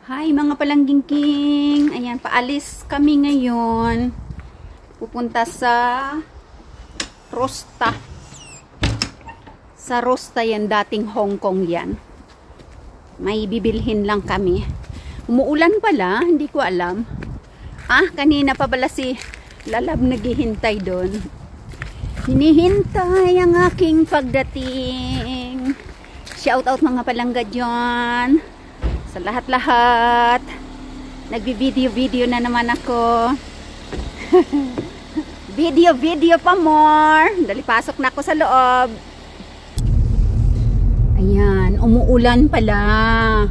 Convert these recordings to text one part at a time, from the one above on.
Hi mga palanggingking. Ayan, paalis kami ngayon. Pupunta sa Rosta. Sa Rosta yan, dating Hong Kong yan. May bibilhin lang kami. Umuulan pala, hindi ko alam. Kanina pa pala si Lalab naghihintay doon. Hinihintay ang aking pagdating. Shout out mga palangga dyan. Sa lahat-lahat. Nagbi-video na naman ako. Video pa more. Dali pasok na ako sa loob. Ayan, umuulan pala.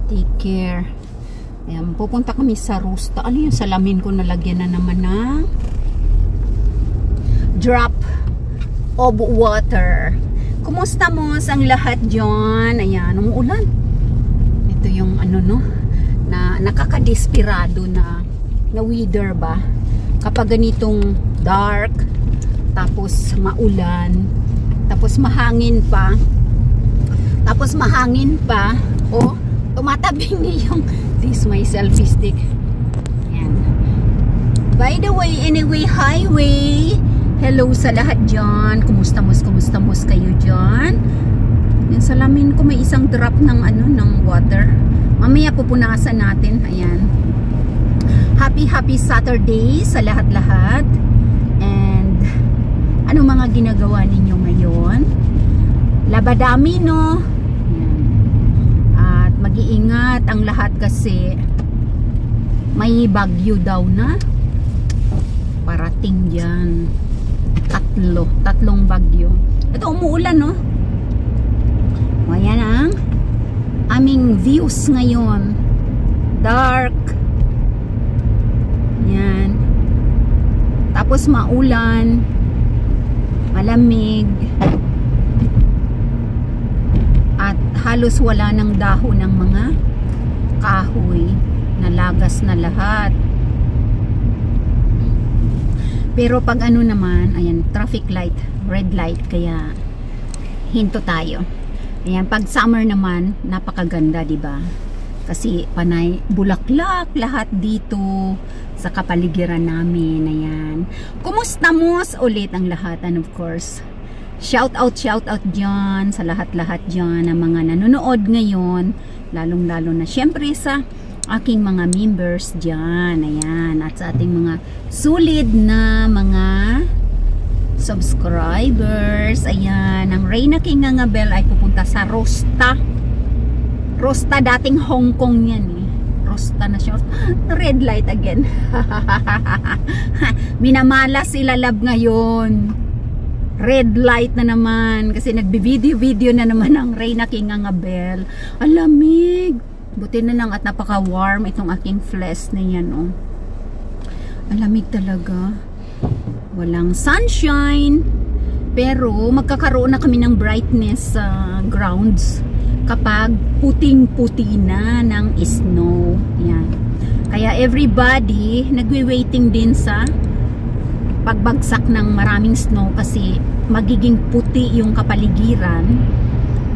Take care. Ayan, pupunta kami sa Rosta. Ano yung salamin ko nalagyan na naman ng drop of water. Kumusta mo ang lahat dyan? Ayan, umuulan. Ito yung ano no, na nakakadesperado na weather ba? Kapag ganitong dark, tapos maulan, tapos mahangin pa, tumatabing niya yung this my selfie stick. Ayan. By the way, anyway, highway. Hello sa lahat dyan. Kumusta mos kayo dyan? Yung salamin ko may isang drop ng ng water. Mamaya pupunasan natin. Ayan. Happy Saturday sa lahat-lahat. And ano mga ginagawa ninyo ngayon? Labadami no. Ayan. At mag-iingat ang lahat kasi may bagyo daw na parating dyan. Tatlong bagyo. Ito umuulan no. Ayan ang aming views ngayon. Dark. Yan. Tapos maulan. Malamig. At halos wala ng dahon ng mga kahoy. Nalagas na lahat. Pero pag ano naman, ayan, traffic light, red light, kaya hinto tayo. Ayan, pag summer naman, napakaganda, di ba? Kasi panay bulaklak lahat dito sa kapaligiran namin. Ayan. Kumusta mo ulit ang lahat? And of course, shout out dyan sa lahat-lahat dyan na mga nanonood ngayon. Lalong-lalo na syempre sa aking mga members dyan. Ayan. At sa ating mga sulit na mga subscribers. Ayan, ang Reyna King Ngangabel ay pupunta sa Rosta. Rosta, dating Hong Kong yan eh. Rosta na siya. Red light again. Minamalas si Lalab ngayon. Red light na naman. Kasi nagbi-video na naman ang Reyna King Ngangabel. Alamig. Buti na lang at napaka-warm itong aking flesh na yan oh. Alamig talaga. Walang sunshine, pero magkakaroon na kami ng brightness sa grounds kapag puting-puti na ng snow. Yan. Kaya everybody nagwi-waiting din sa pagbagsak ng maraming snow kasi magiging puti yung kapaligiran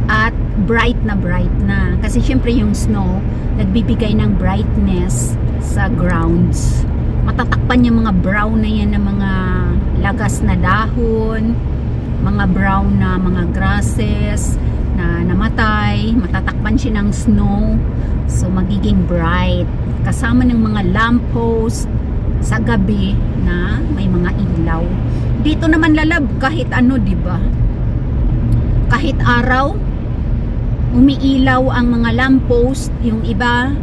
at bright na. Kasi syempre yung snow nagbibigay ng brightness sa grounds. Matatakpan yung mga brown na yan ng mga lagas na dahon, mga brown na mga grasses na namatay, matatakpan siya ng snow, so magiging bright kasama ng mga lamppost sa gabi na may mga ilaw. Dito naman Lalab kahit ano, di ba? Kahit araw umiilaw ang mga lamppost, yung iba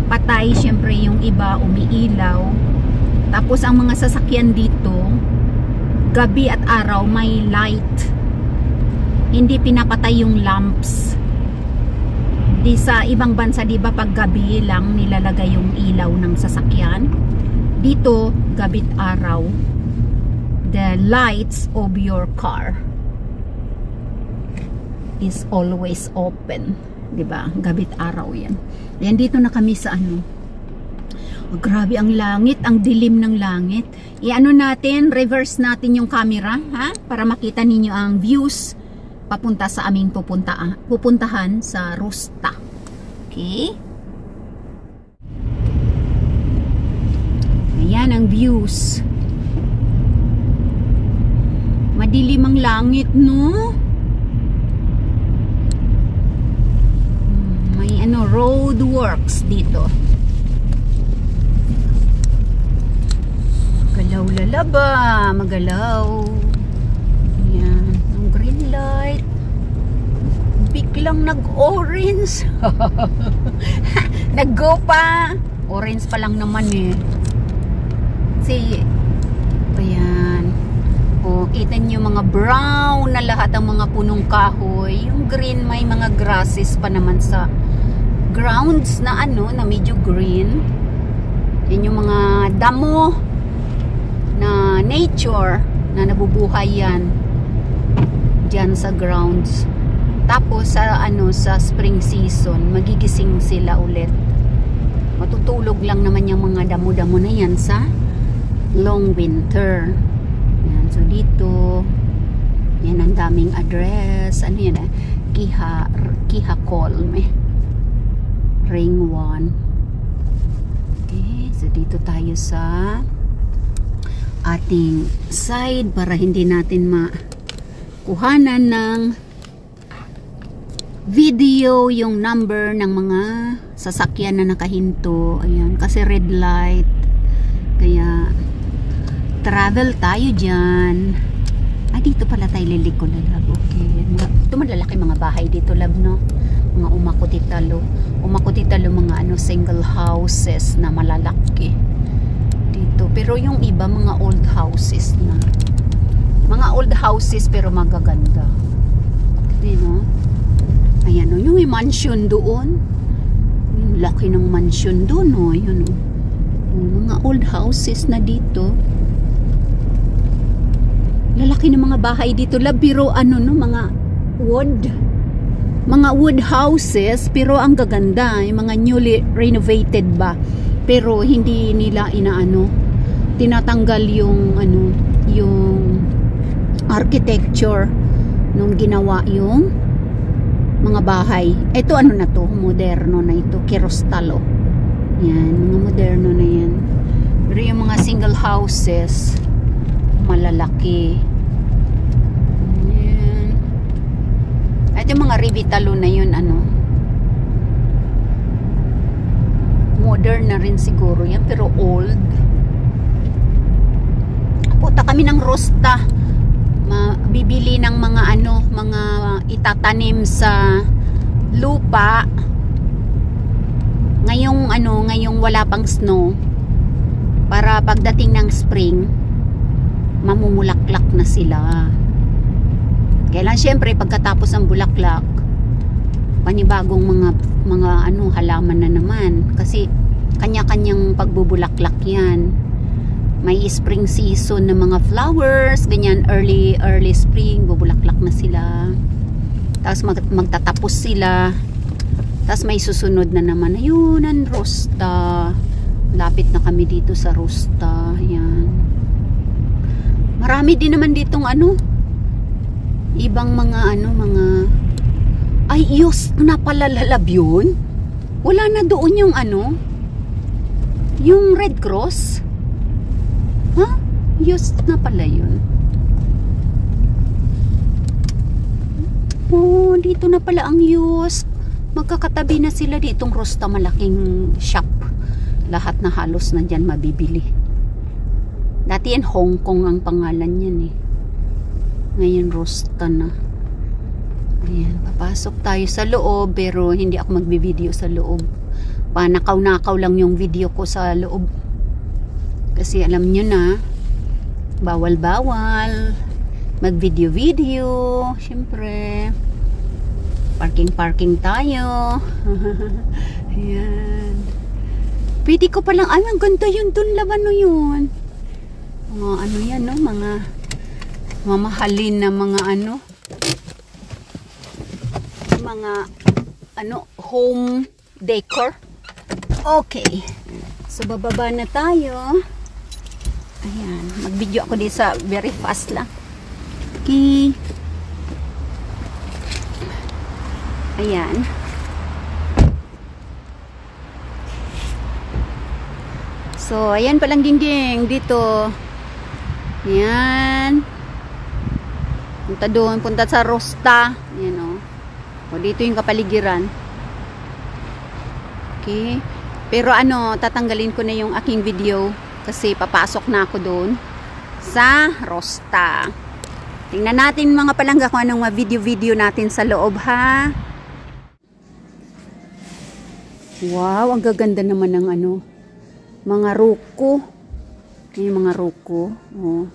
patay, syempre yung iba umiilaw. Tapos ang mga sasakyan dito, gabi at araw may light. Hindi pinapatay yung lamps. Di sa ibang bansa, di ba pag gabi lang nilalagay yung ilaw ng sasakyan? Dito, gabi at araw, the lights of your car is always open. Di ba? Gabi at araw yan. Yan, dito na kami sa ano. Oh, grabe ang langit, ang dilim ng langit. I-ano natin, reverse natin yung camera, ha? Para makita ninyo ang views papunta sa aming pupuntahan sa Rosta. Okay? Ayan ang views. Madilim ang langit, no? May road works dito. Magalaw lalaba, magalaw. Ayan, ang green light. Biglang nag-orange. Nag-go pa. Orange pa lang naman eh. See, ayan. O, kita nyo mga brown na lahat ang mga punong kahoy. Yung green, may mga grasses pa naman sa grounds na na medyo green. Yan yung mga damo na nature na nabubuhay yan dyan sa grounds. Tapos sa sa spring season, magigising sila ulit. Matutulog lang naman yung mga damo-damo na yan sa long winter. Yan, so dito yan ang daming address. Ano yan Kiha Colme Ring 1. Okay, so dito tayo sa ating side para hindi natin makuhanan ng video yung number ng mga sasakyan na nakahinto. Ayan, kasi red light. Kaya travel tayo dyan. Dito pala tayo liliko na lab. Okay. Ito malalaki mga bahay dito lab, no? Mga umakutitalo mga single houses na malalaki dito. Pero yung iba mga old houses na. Mga old houses pero magaganda. Okay, no? Ayan, no? Yung mansion doon. Yung laki ng mansion doon, no? Yun, no? Mga old houses na dito. Lalaki ng mga bahay dito lab, pero mga wood houses, pero ang gaganda, yung mga newly renovated ba, pero hindi nila tinatanggal yung yung architecture nung ginawa yung mga bahay. Ito na to, moderno na ito, Kerostalo. Yan, mga moderno na yan. Pero yung mga single houses malalaki. Yan. At yung mga Revitalo na yun, modern na rin siguro yan, pero old. Punta kami ng Rosta. Bibili ng mga mga itatanim sa lupa. Ngayong wala pang snow, para pagdating ng spring mamumulaklak na sila. Kailan syempre pagkatapos ng bulaklak, panibagong mga halaman na naman, kasi kanya-kanyang pagbubulaklak yan. May spring season na mga flowers, ganyan, early spring, bubulaklak na sila. Tapos magtatapos sila. Tapos may susunod na naman. Ayun, ang Rosta. Lapit na kami dito sa Rosta. Ayan. Marami din naman ditong ibang mga ay, yus, napalalab yun. Wala na doon yung yung Red Cross. Yus na pala yun. Oh, dito na pala ang Yus. Magkakatabi na sila ditong Rosta, malaking shop. Lahat na halos na dyan mabibili. Dati yan Hong Kong ang pangalan yan eh. Ngayon Rosta na. Ayan, papasok tayo sa loob, pero hindi ako magbi-video sa loob. Panakaw-nakaw lang yung video ko sa loob. Kasi alam nyo na, bawal-bawal mag-video-video. Siyempre, parking tayo. Ayan. Pwede ko palang, ang ganda yun dun, laban yun. Mga yan, no? Mga mamahalin na mga home decor. Okay. So, bababa na tayo. Ayan. Mag-video ako dito sa very fast lang. Okay. Ayan. So, ayan palang gingging dito. Ayan. Punta doon, punta sa Rosta. Ayan o. O, dito yung kapaligiran. Okay. Pero ano, tatanggalin ko na yung aking video kasi papasok na ako doon sa Rosta. Tingnan natin mga palangga kung anong video natin sa loob, ha. Wow, ang gaganda naman ng ano, mga ruko. Yung mga ruko. Oh.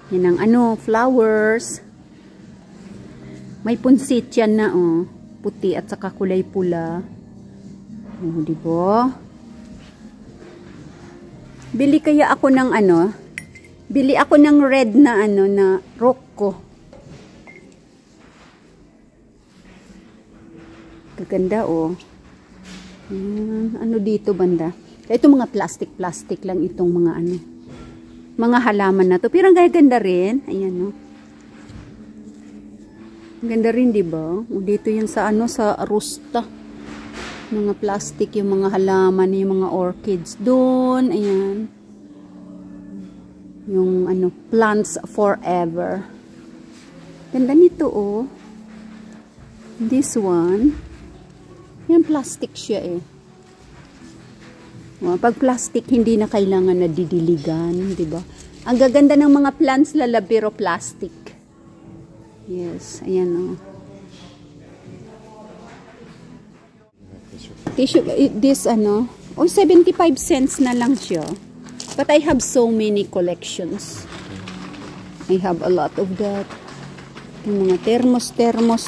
Yan ang ano, flowers. May punsit yan na, oh. Puti at saka kulay pula. Oh, diba? Bili kaya ako ng ano, bili ako ng red na ano, na ruko. Gaganda, oh. Ano dito banda? Ito mga plastic lang itong mga ano. Mga halaman na to. Pero ang ganda rin. Ayan, no. Ang ganda rin, di ba? Dito yan sa ano, sa Rosta. Mga plastic, yung mga halaman, yung mga orchids doon. Ayan. Yung ano, plants forever. Ganda nito, oh. This one. Yan, plastic siya, eh. Pag plastic, hindi na kailangan na didiligan, di ba? Ang gaganda ng mga plants lala, pero plastic. Yes, ayan, oh. Tissue, this ano, oh, 75 cents na lang siya. But I have so many collections. I have a lot of that. Yung mga thermos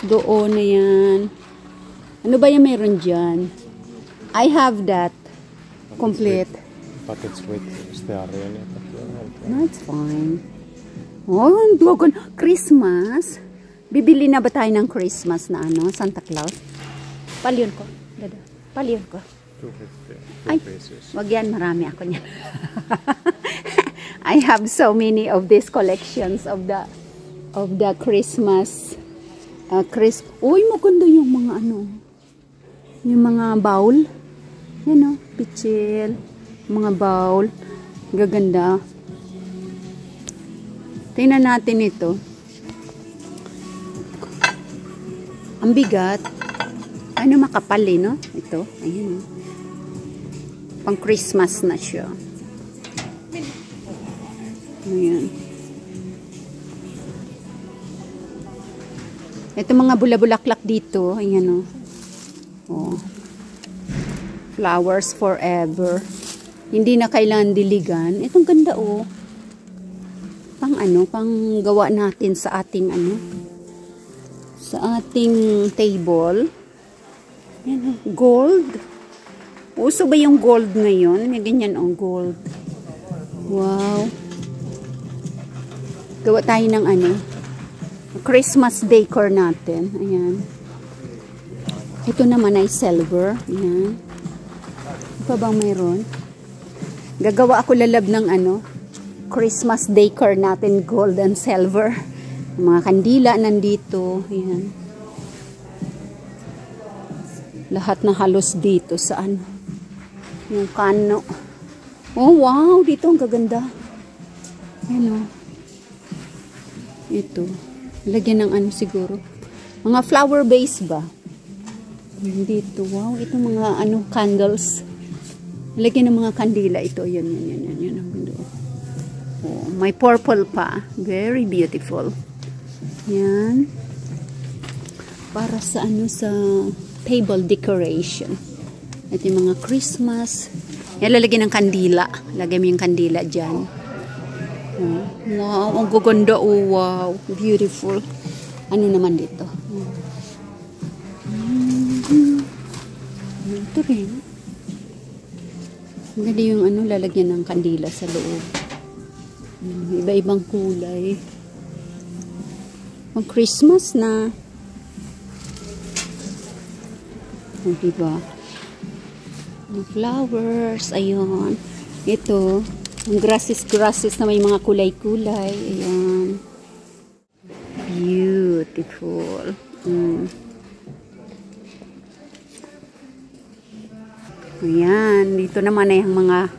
doon na yan. Ano ba yung meron dyan? I have that. Complete. But it's with stearin. No, it's fine. Oh, ang duwagon. Christmas. Bibili na ba tayo ng Christmas na ano? Santa Claus? Palyon ko. Dada. Palyon ko. 250. Ay, wag yan. Marami ako niyan. I have so many of these collections of the Christmas. Uy, maganda yung mga ano. Yung mga bowl. Yan o. Pichil. Mga bowl. Gaganda. Tingnan natin ito. Ang bigat. Ano, makapal eh, no? Ito. Ayan o. Pang Christmas na siya. Ayan. Ito mga bula-bulaklak dito. Ayan o. Oh. Flowers forever. Hindi na kailangan diligan. Itong ganda oh. Pang ano, pang gawa natin sa ating ano, sa ating table. Yan oh, gold. Uso ba yung gold ngayon? May ganyan oh, gold. Wow. Gawa tayo ng ano, Christmas decor natin. Ayan. Ito naman ay silver. Ayan. Pa bang mayroon? Gagawa ako lalab ng ano, Christmas decor natin, gold and silver. Mga kandila nandito. Ayan. Lahat na halos dito sa ano, yung kano. Oh wow, dito ang gaganda. Ayan o. Ito. Lagyan ng ano siguro. Mga flower base ba? Dito, wow. Ito mga ano, candles. Lagyan ng mga kandila ito. Yun. Oh, may purple pa. Very beautiful. Yan. Para sa ano, sa table decoration. Ito yung mga Christmas. Yan, lalagyan ng kandila. Lagyan mo yung kandila dyan. Oh, wow, ang gaganda. Oh, wow. Beautiful. Ano naman dito? Ito rin. Ganda yung ano, lalagyan ng kandila sa loob. Iba-ibang kulay. Pang Christmas na. O, diba? Flowers. Ayun. Ito. Ang grasses na may mga kulay-kulay. Ayan. Beautiful. Ayan. Dito naman ay ang mga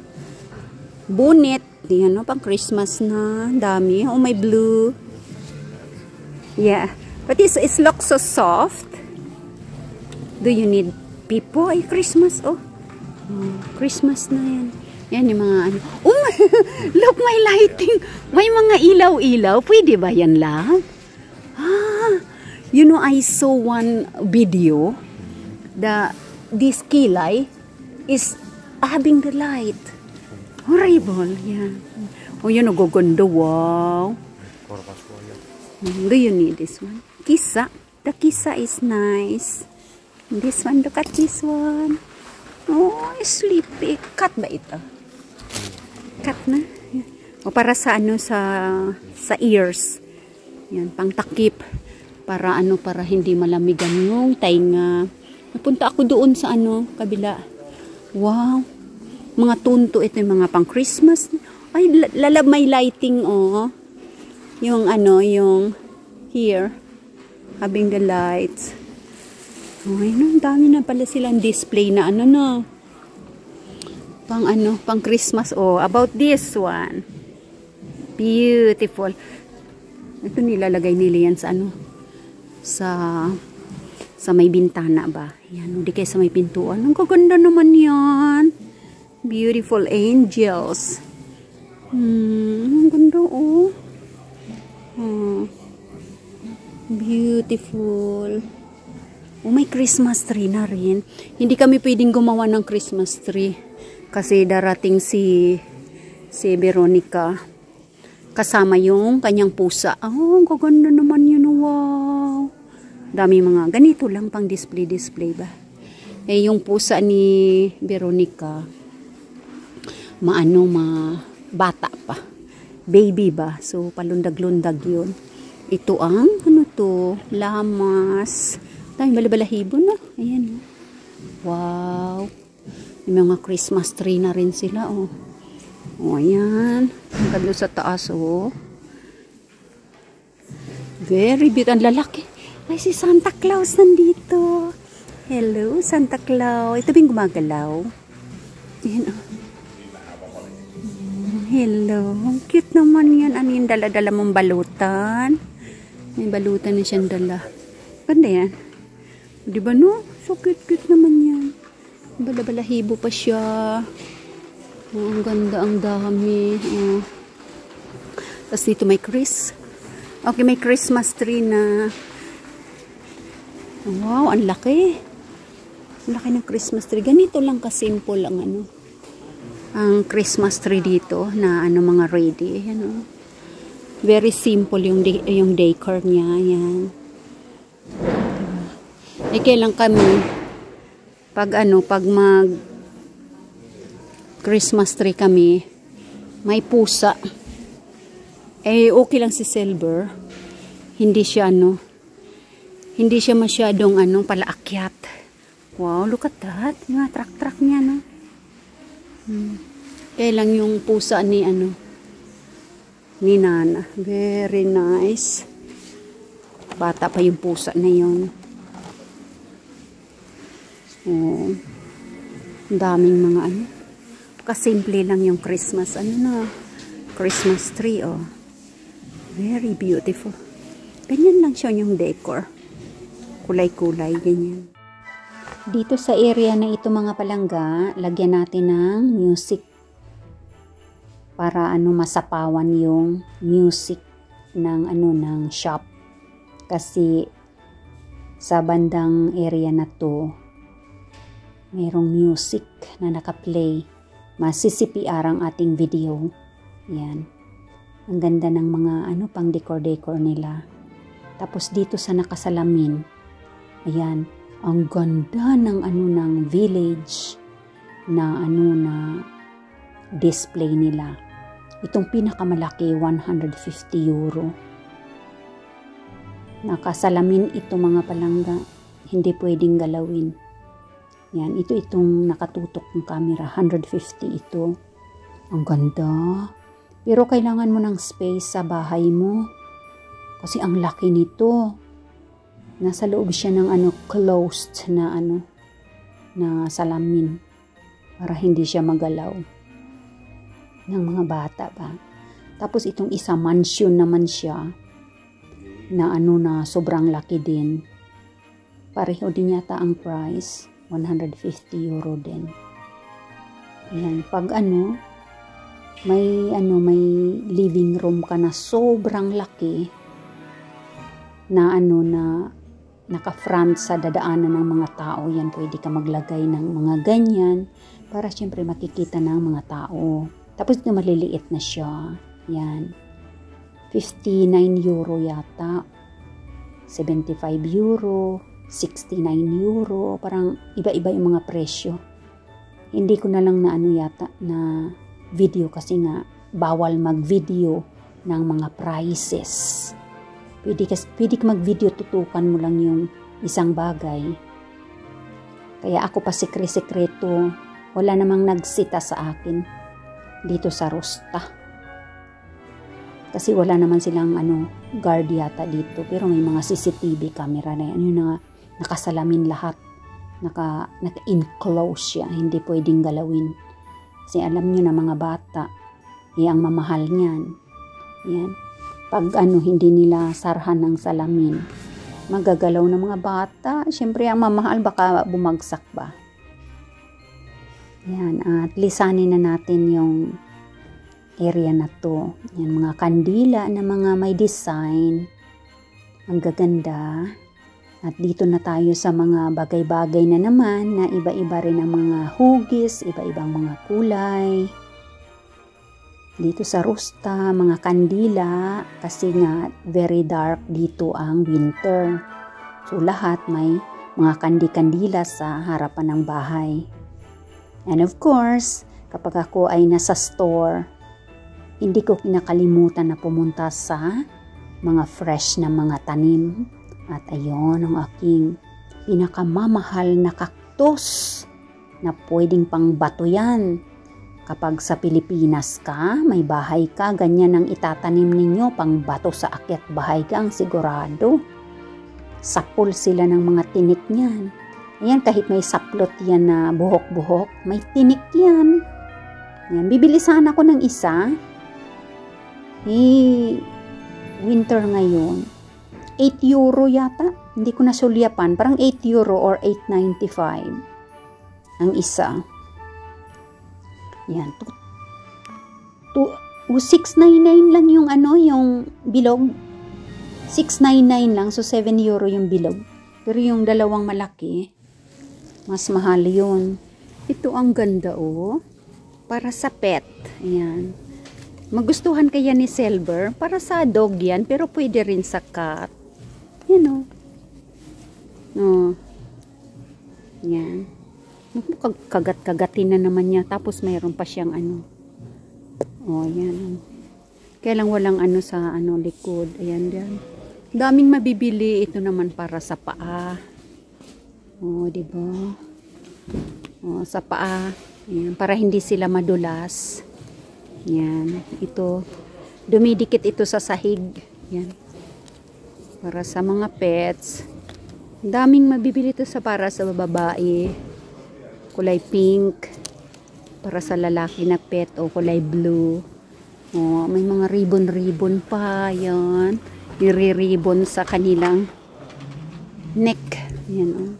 Bonnet. Yan, no? Pang Christmas na. Dami. Oh, may blue. Yeah. But it looks so soft. Do you need people? Ay, Christmas. Oh. Christmas na yan. Yan yung mga ano. Oh, look, may lighting. May mga ilaw-ilaw. Pwede ba yan lang? You know, I saw one video. This kilay is having the light. Horrible. Yeah. Oh, yun, nagugundo. Wow. Do you need this one? Kisa. The kisa is nice. This one, look at this one. Oh, sleepy. Cut ba ito? Cut na. O para sa ano, sa ears. Yan, pang takip. Para ano, para hindi malamigan yung tainga. Napunta ako doon sa ano, kabila. Wow. Mga tunto ito, yung mga pang Christmas. Ay, may lighting, oh. Yung ano, yung here. Having the lights. Ay, no, dami na pala silang display na ano na. Pang ano, pang Christmas. Oh, about this one. Beautiful. Ito nilalagay nila yan sa ano. Sa may bintana ba. Yan, hindi kayo sa may pintuan. Ang kaganda naman yan. Beautiful angels. Ang ganda, oh. Beautiful. Oh, may Christmas tree na rin. Hindi kami pwedeng gumawa ng Christmas tree. Kasi darating si Veronica. Kasama yung kanyang pusa. Oh, ang gaganda naman yun. Wow. Dami mga ganito lang pang display ba. Eh, yung pusa ni Veronica, bata pa. Baby ba? So, palundag-lundag yun. Ito ang, ano to? Lamas. Dami balabalahibo na. Ayan. Wow. May mga Christmas tree na rin sila, oh. Oh, ayan. Ang ganda sa taas, oh. Very beautiful. Ang lalaki. Ay, si Santa Claus nandito. Hello, Santa Claus. Ito bing gumagalaw. Ayan, oh. Hello. Cute naman yan. Ano yung dala-dala mong balutan? May balutan na siyang dala. Ganda yan. Diba no? So cute naman yan. Balabalahibo pa siya. Oh, ang ganda, ang dami. Oh. Tapos dito may Okay, may Christmas tree na. Wow, ang laki. Ang laki ng Christmas tree. Ganito lang ka-simple ang ano. Ang Christmas tree dito na ano mga ready. Yan, oh. Very simple yung decor niya. Yan. Eh, kailan kami pag mag Christmas tree kami, may pusa. Eh, okay lang si Silver. Hindi siya masyadong palaakyat. Wow, look at that. Yung truck niya, no? Kaya lang yung pusa ni Nana. Very nice. Bata pa yung pusa na yun. Oh, daming mga kasimple lang yung Christmas Christmas tree, oh. Very beautiful. Ganyan lang siya yung decor. Kulay-kulay, ganyan. Dito sa area na ito mga palangga, lagyan natin ng music para masapawan yung music ng shop. Kasi sa bandang area na to, mayroong music na nakaplay. Masisipiar ang ating video. Yan. Ang ganda ng mga pang decor nila. Tapos dito sa nakasalamin, ayan, ang ganda ng ng village na na display nila. Itong pinakamalaki, 150 euro. Nakasalamin ito mga palangga. Hindi pwedeng galawin. Yan, itong nakatutok ng camera, 150 ito. Ang ganda. Pero kailangan mo ng space sa bahay mo. Kasi ang laki nito. Nasa loob siya ng closed na na salamin. Para hindi siya magalaw. ng mga bata ba. Tapos itong isa mansion naman siya na na sobrang laki din. Pareho din yata ang price, 150 euro din. Yan, pag may living room ka na sobrang laki na na naka-front sa dadaanan ng mga tao, yan pwede ka maglagay ng mga ganyan para syempre makikita ng mga tao. Tapos ito maliliit na siya. Yan. 59 euro yata. 75 euro. 69 euro. Parang iba-iba yung mga presyo. Hindi ko na lang na yata na video kasi nga bawal mag-video ng mga prices. Pwede ka mag-video, tutukan mo lang yung isang bagay. Kaya ako pa sekreto, wala namang nagsita sa akin dito sa Rusta. Kasi wala naman silang guard yata dito. Pero may mga CCTV camera na yan. Yung nakasalamin lahat. Naka-enclose siya. Hindi pwedeng galawin. Kasi alam nyo na mga bata, ang mamahal niyan. Yan. Pag hindi nila sarhan ng salamin, magagalaw ng mga bata. Siyempre, ang mamahal baka bumagsak ba. Yan. At lisanin na natin yung area na to. Yan, mga kandila na mga may design. Ang gaganda. At dito na tayo sa mga bagay-bagay na naman na iba-iba rin ang mga hugis, iba-ibang mga kulay. Dito sa Rusta, mga kandila, kasi nga very dark dito ang winter. So lahat may mga kandila sa harapan ng bahay. And of course, kapag ako ay nasa store, hindi ko kinakalimutan na pumunta sa mga fresh na mga tanim. At ayun ang aking pinakamamahal na cactus na pwedeng pang bato yan. Kapag sa Pilipinas ka, may bahay ka, ganyan ang itatanim ninyo, pang bato sa akyat bahay ka, ang sigurado. Sapol sila ng mga tinik niyan. Ayan, kahit may saplot yan na buhok-buhok, may tinik yan. Ayan, bibili sana ako ng isa. Winter ngayon. 8 euro yata. Hindi ko nasulyapan. Parang 8 euro or 8.95 ang isa. Yan. 6.99 lang yung yung bilog. 6.99 lang. So, 7 euro yung bilog. Pero yung dalawang malaki, mas mahal yun. Ito ang ganda, oh. Para sa pet. Ayan. Magustuhan kaya ni Silver. Para sa dog yan. Pero pwede rin sa cat. Yan, oh. Oh. Yan. Kagat-kagatin na naman niya. Tapos mayroon pa siyang Oh, yan. Kaya lang walang sa likod. Ayan, yan. Daming mabibili. Ito naman para sa paa. Oh, diba? Oh, sa paa. Ayan, para hindi sila madulas. Yan. Ito. Dumidikit ito sa sahig. Yan. Para sa mga pets. Daming mabibili ito para sa babae. Kulay pink. Para sa lalaki na pet o kulay blue. Oh, may mga ribbon-ribbon pa. Yan. Nire-ribbon sa kanilang neck. Yan, oh.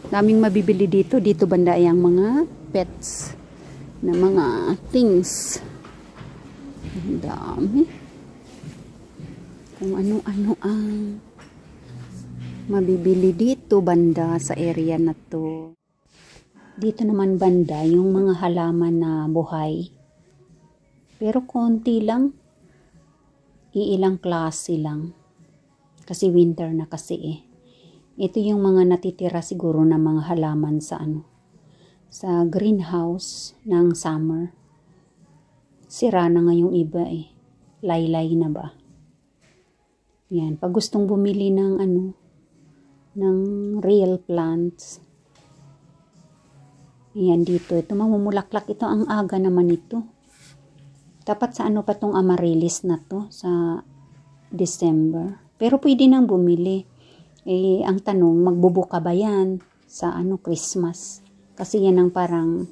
Daming mabibili dito. Dito banda yung mga pets na mga things. Ang dami. Kung ano-ano ang mabibili dito banda sa area na to. Dito naman banda yung mga halaman na buhay. Pero konti lang. Iilang klase lang. Kasi winter na kasi eh. Ito yung mga natitira siguro na mga halaman sa sa greenhouse ng summer. Sira na nga yung iba eh. Laylay na ba? Yan. Pag gustong bumili ng ng real plants. Yan dito. Ito mamumulaklak. Ito ang aga naman ito. Dapat sa pa tong amaryllis na to sa December. Pero pwede nang bumili. Eh, ang tanong, magbubuka ba yan sa Christmas? Kasi yan ang parang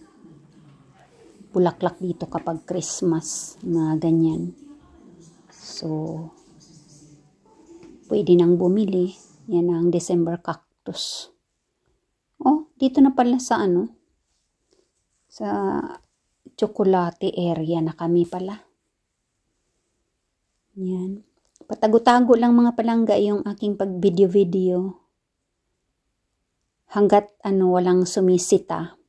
bulaklak dito kapag Christmas, mga ganyan. So, pwede nang bumili. Yan ang December cactus. Oh, dito na pala sa sa chocolate area na kami pala. Yan. Patago-tago lang mga palangga yung aking pag-video-video. Hanggat walang sumisita.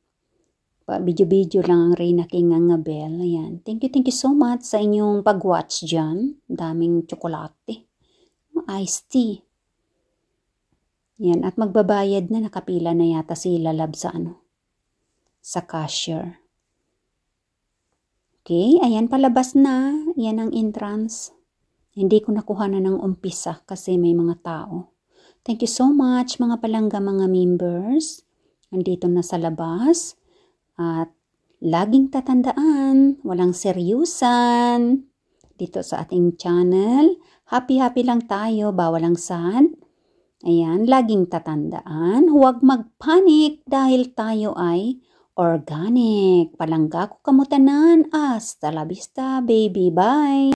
Pa-video-video lang ang Reyna King Angabel. Ayan. Thank you so much sa inyong pag-watch dyan. Daming tsokolate. Iced tea. Yan. At magbabayad na. Nakapila na yata si Lalab sa sa cashier. Okay. Ayan. Palabas na. Yan ang entrance. Hindi ko nakuha na ng umpisa kasi may mga tao. Thank you so much mga palangga, mga members. Nandito na sa labas. At laging tatandaan, walang seryusan. Dito sa ating channel. Happy lang tayo, bawal ang sad. Ayan, laging tatandaan. Huwag magpanik dahil tayo ay organic. Palangga ko kamutanan. Hasta la vista, baby. Bye!